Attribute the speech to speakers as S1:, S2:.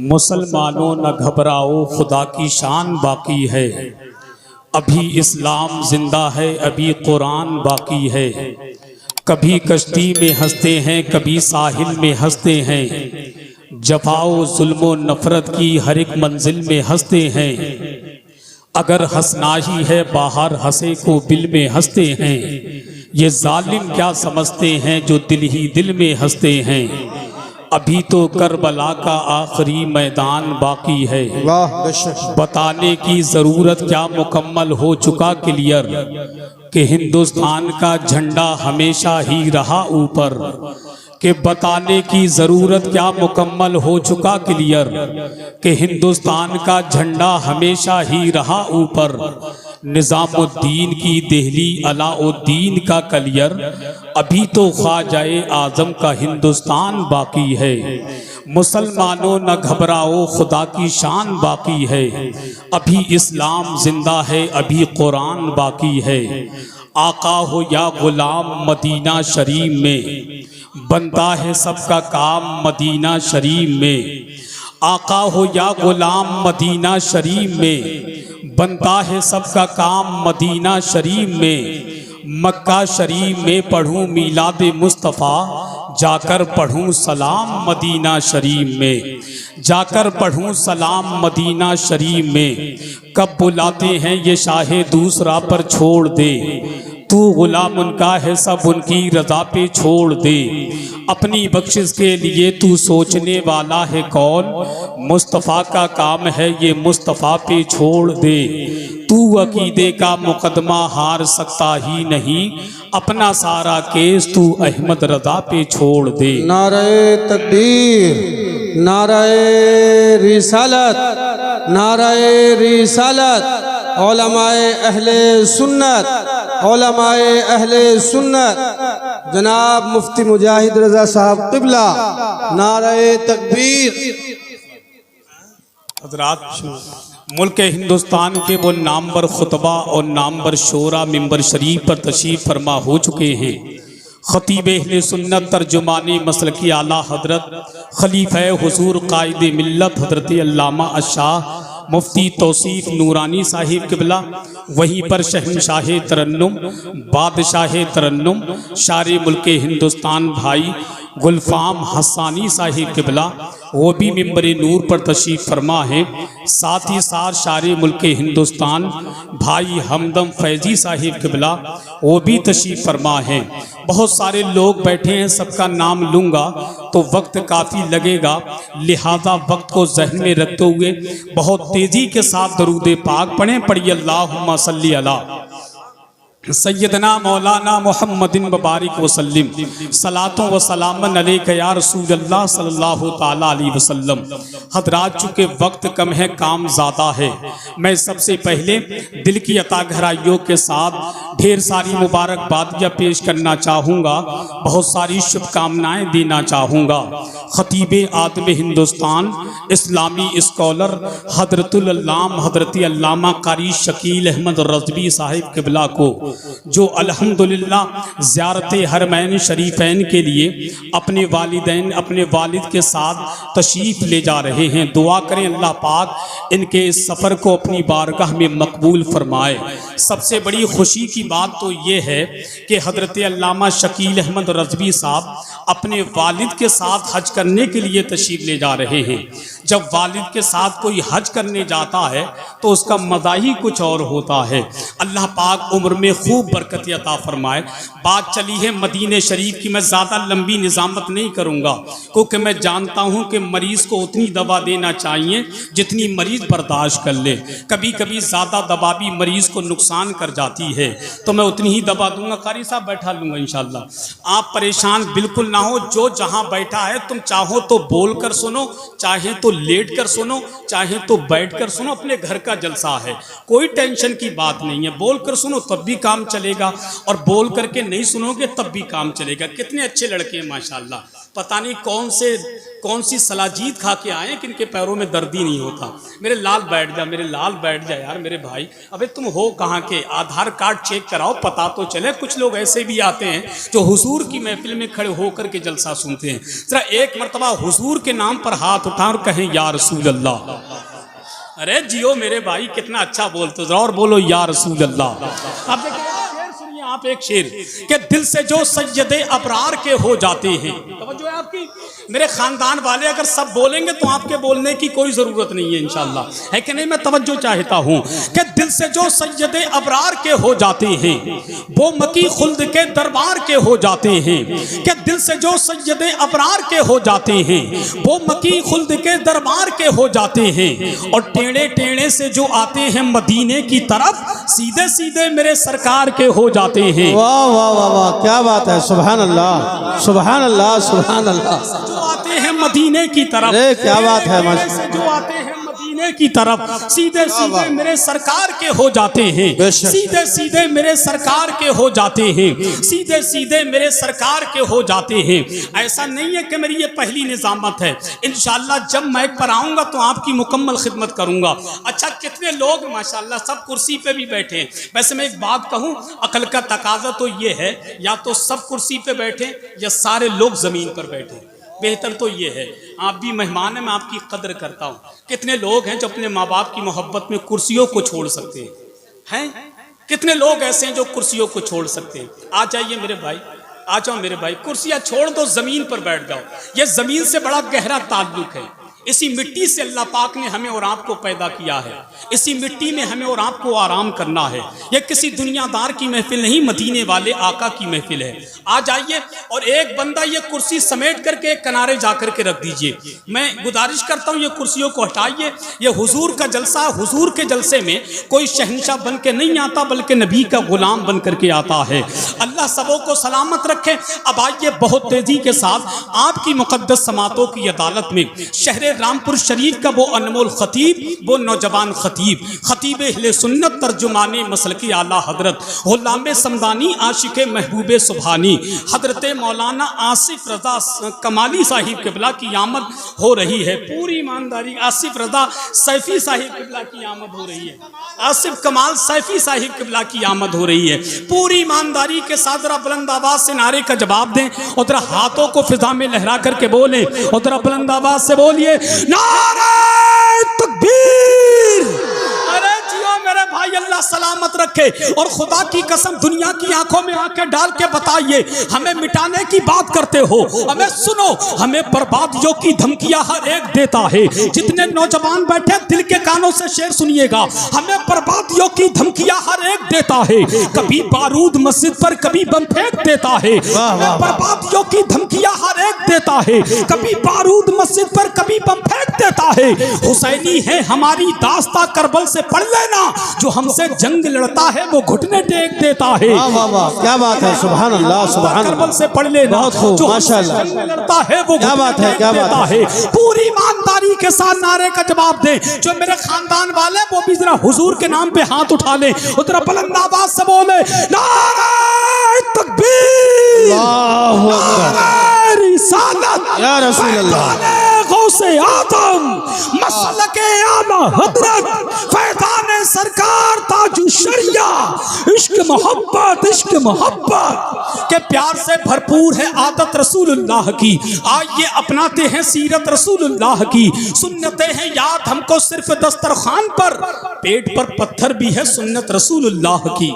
S1: मुसलमानों न घबराओ, खुदा की शान बाकी है। अभी इस्लाम जिंदा है, अभी कुरान बाकी है। कभी कश्ती में हंसते हैं, कभी साहिल में हंसते हैं। जफाओ जुल्मो नफरत की हर एक मंजिल में हंसते हैं। अगर हंसना ही है बाहर, हंसे को बिल में हंसते हैं। ये जालिम क्या समझते हैं जो दिल ही दिल में हंसते हैं। अभी तो करबला का आखिरी मैदान बाकी है। बताने की जरूरत क्या, मुकम्मल हो चुका क्लियर कि हिंदुस्तान का झंडा हमेशा ही रहा ऊपर। कि बताने की जरूरत क्या, मुकम्मल हो चुका क्लियर कि हिंदुस्तान का झंडा हमेशा ही रहा ऊपर। निजामुद्दीन की देहली अलाउद्दीन का कलियर, अभी तो ख्वाजाए आजम का हिंदुस्तान बाकी है। मुसलमानों न घबराओ, खुदा की शान बाकी है। अभी इस्लाम जिंदा है, अभी कुरान बाकी है। आका हो या गुलाम मदीना शरीफ में, बनता है सबका काम मदीना शरीफ में। आका हो या गुलाम मदीना शरीफ में, बनता है सबका काम मदीना शरीफ में। मक्का शरीफ में पढ़ूं मीलाद मुस्तफ़ा, जाकर पढ़ूं सलाम मदीना शरीफ में। जाकर पढ़ूं सलाम मदीना शरीफ में। कब बुलाते हैं ये शाहे दूसरा पर छोड़ दे, तू गुलाम उनका है सब उनकी रजा पे छोड़ दे। अपनी बख्शिश के लिए तू सोचने वाला है कौन, मुस्तफ़ा का काम है ये मुस्तफ़ा पे छोड़ दे। तू अकीदे का मुकदमा हार सकता ही नहीं, अपना सारा केस तू अहमद रजा पे छोड़ दे।
S2: नारे तकबीर, नारे रिसालत, नारे रिसालत। उलमाए अहले सुन्नत, उलमाए अहले सुन्नत जनाब मुफ्ती मुजाहिद रजा साहब क़िबला, नारे तकबीर।
S1: हज़रात, मुल्क हिंदुस्तान के वो नामवर खुतबा और नामवर शोरा मिंबर शरीफ पर तशरीफ़ फरमा हो चुके हैं। खतीब अहले सुन्नत तर्जुमानी मसलकी आला हजरत खलीफा हुजूर कायदे मिल्लत हजरत अल्लामा अशाह मुफ्ती तौसीफ नूरानी साहिब क़िबला, वहीं पर शहनशाह तरन्नुम बादशाह तरन्नुम शारे मुल्क हिंदुस्तान भाई गुलफाम हसानी साहिब क़िबला, वो भी मिंबर नूर पर तशरीफ़ फरमा है। साथ ही साथ शारे मुल्क हिंदुस्तान भाई हमदम फैजी साहिब क़िबला, वो भी तशरीफ़ फरमा है। बहुत सारे लोग बैठे हैं, सबका नाम लूँगा तो वक्त काफ़ी लगेगा, लिहाजा वक्त को जहन में रखते हुए बहुत तेज़ी के साथ दरूद पाक पढ़ें। पढ़िए अल्लाहुम्मा सल्ली अला सैयदना मौलाना मुहम्मदिन मुबारक वसल्लम, सलातों व सलामन अलैका या रसूलल्लाह सल्लल्लाहु ताला अलैहि वसल्लम। हज़रात, चूँकि वक्त कम है, काम ज़्यादा है, मैं सबसे पहले दिल की अता गहराइयों के साथ ढेर सारी मुबारकबादियाँ पेश करना चाहूँगा, बहुत सारी शुभकामनाएँ देना चाहूँगा। खतीब आदम हिंदुस्तान इस्लामी स्कॉलर हज़रतुल अल्लाम हज़रत अल्लामा कारी शकील अहमद रज़वी साहिब क़िबला को, जो अल्हम्दुलिल्लाह ज़ियारत हरमैन शरीफैन के लिए अपने वालिदैन अपने वालिद के साथ तशरीफ़ ले जा रहे हैं। दुआ करें अल्लाह पाक इनके इस सफ़र को अपनी बारगाह में मकबूल फरमाए। सबसे बड़ी खुशी की बात तो ये है कि हज़रत अल्लामा शकील अहमद रज़वी साहब अपने वालिद के साथ हज करने के लिए तशरीफ़ ले जा रहे हैं। जब वालिद के साथ कोई हज करने जाता है तो उसका मज़ा ही कुछ और होता है। अल्लाह पाक उम्र में खूब बरकत अता फरमाए। बात चली है मदीने शरीफ की, मैं ज़्यादा लंबी निज़ामत नहीं करूँगा, क्योंकि मैं जानता हूँ कि मरीज़ को उतनी दवा देना चाहिए जितनी मरीज़ बर्दाश्त कर ले। कभी कभी ज़्यादा दवा भी मरीज़ को नुकसान कर जाती है, तो मैं उतनी ही दवा दूंगा। कारी साहब बैठा लूँगा इंशाअल्लाह, आप परेशान बिल्कुल ना हो। जो जहाँ बैठा है, तुम चाहो तो बोल कर सुनो, चाहे तो लेट कर सुनो, चाहे तो बैठ कर सुनो, अपने घर का जलसा है, कोई टेंशन की बात नहीं है। बोल कर सुनो तब भी काम चलेगा, और बोल करके नहीं सुनोगे तब भी काम चलेगा। कितने अच्छे लड़के हैं माशाल्लाह। पता नहीं कौन सी सलाजीत खा के आए कि इनके पैरों में दर्द ही नहीं होता। मेरे लाल बैठ जा, मेरे लाल बैठ जा यार मेरे भाई। अबे तुम हो कहाँ के? आधार कार्ड चेक कराओ पता तो चले। कुछ लोग ऐसे भी आते हैं जो हुजूर की महफिल में खड़े होकर के जलसा सुनते हैं। जरा एक मरतबा हुजूर के नाम पर हाथ उठा और कहें या रसूल अल्लाह। अरे जियो मेरे भाई, कितना अच्छा बोलते हो, और बोलो या रसूल अल्लाह। अब देखिए शेर सुनिए आप, एक शेर के दिल से जो सैयदे अबरार के हो जाते हैं। तवज्जो है आपकी? मेरे खानदान वाले अगर सब बोलेंगे तो आपके बोलने की कोई जरूरत नहीं है इंशाल्लाह, है कि नहीं? मैं तवज्जो चाहता हूँ कि दिल से जो सैयदे अबरार के हो जाते हैं वो मकी खुल्द के दरबार के हो जाते हैं। कि दिल से जो सैयदे अबरार के हो जाते हैं वो मकी खुल्द के दरबार के हो जाते हैं। और टेढ़े टेढ़े से जो आते हैं मदीने की तरफ, सीधे सीधे मेरे सरकार के हो जाते हैं।
S2: वाह वाह वाह वाह, क्या बात है, सुभान अल्लाह सुभान अल्लाह सुभान अल्लाह।
S1: जो आते हैं मदीने की तरफ,
S2: अरे क्या बात है,
S1: से जो आते हैं मदीने की तरफ, सीधे सीधे मेरे सरकार के हो जाते हैं। सीधे सीधे मेरे सरकार के हो जाते हैं। सीधे सीधे मेरे सरकार के हो जाते हैं। ऐसा नहीं है कि मेरी ये पहली निजामत है, इंशाअल्लाह जब मैं पर आऊंगा तो आपकी मुकम्मल खिदमत करूंगा। अच्छा कितने लोग माशाअल्लाह सब कुर्सी पे भी बैठे हैं। वैसे मैं एक बात कहूं, अकल का तकाजा तो ये है या तो सब कुर्सी पे बैठे या सारे लोग जमीन पर बैठे। बेहतर तो ये है, आप भी मेहमान हैं, मैं आपकी कदर करता हूँ। कितने लोग हैं जो अपने माँ बाप की मोहब्बत में कुर्सियों को छोड़ सकते हैं? कितने लोग ऐसे हैं जो कुर्सियों को छोड़ सकते हैं? आ जाइए मेरे भाई, आ जाओ मेरे भाई, कुर्सियाँ छोड़ दो, जमीन पर बैठ जाओ। ये जमीन से बड़ा गहरा ताल्लुक है। इसी मिट्टी से अल्लाह पाक ने हमें और आपको पैदा किया है। इसी मिट्टी में हमें और आपको आराम करना है। यह किसी दुनियादार की महफिल नहीं, मदीने वाले आका की महफिल है। आ जाइए और एक बंदा ये कुर्सी समेट करके एक किनारे जाकर के रख दीजिए। मैं गुजारिश करता हूँ ये कुर्सियों को हटाइए। ये हुजूर का जलसा, हुजूर के जलसे में कोई शहंशाह बन के नहीं आता बल्कि नबी का गुलाम बन करके आता है। अल्लाह सबों को सलामत रखे। अब आइए बहुत तेजी के साथ आपकी मुकद्दस समातों की अदालत में शहर रामपुर शरीफ का वो अनमोल खतीब, वो नौजवान खतीब, खतीब अहले सुन्नत तर्जुमाने मसलकी आला हजरत गुलाम समदानी आशिक महबूब सुभानी हजरत मौलाना आसिफ रजा कमाली साहिब किबला की आमद हो रही है। पूरी ईमानदारी, आसिफ रजा सैफी साहिब किबला की आमद हो रही है। आसिफ कमाल सैफी साहिब किबला की आमद हो रही है। पूरी ईमानदारी के साथ जरा बुलंद आवाज से नारे का जवाब दें और जरा हाथों को फिजा में लहरा करके बोले और जरा बुलंद आवाज से बोलिए नारे तकबीर। अरे जियो मेरे भाई, अल्लाह सलामत रखे। और खुदा की कसम दुनिया की आंखों में आंखें डाल के बताइए, हमें मिटाने की बात करते हो, हमें सुनो, हमें बर्बादियों की धमकियां हर एक देता है। जितने नौजवान बैठे दिल के कानों से शेर सुनिएगा, हमें बर्बादियों की धमकियां हर एक देता है। कभी बारूद मस्जिद पर, कभी बम फेंक देता है। बर्बादियों की धमकियां हर एक देता है। कभी बारूद मस्जिद पर, कभी बम फेंक देता है। हुसैनी है हमारी दास्ता, करबल से पढ़ लेना, जो हमसे जंग लड़ता है वो घुटने टेक देता है।
S2: वाह वाह वाह, क्या बात है, सुभान अल्लाह सुभान अल्लाह।
S1: करबल से पढ़ लेना,
S2: बहुत खूब,
S1: जो
S2: माशाअल्लाह।
S1: जंग लड़ता है वो
S2: क्या बात है, क्या बात है।
S1: पूरी ईमानदारी के साथ नारे का जवाब दे। जो मेरे खानदान वाले वो भी जरा हुजूर के नाम पे हाथ उठा ले और जरा बुलंद आवाज से बोले नारे तकबीर,
S2: अल्लाहु अकबर,
S1: रिसालत
S2: या रसूल अल्लाह,
S1: गौसे आदम मसलके आला हजरत फैजान सरकार ताजु शरिया। इश्क मोहब्बत के प्यार से भरपूर है आदत रसूलुल्लाह की। आइए अपनाते हैं सीरत रसूलुल्लाह की। सुन्नतें हैं याद हमको सिर्फ दस्तरखान पर, पेट पर पत्थर भी है सुन्नत रसूलुल्लाह की।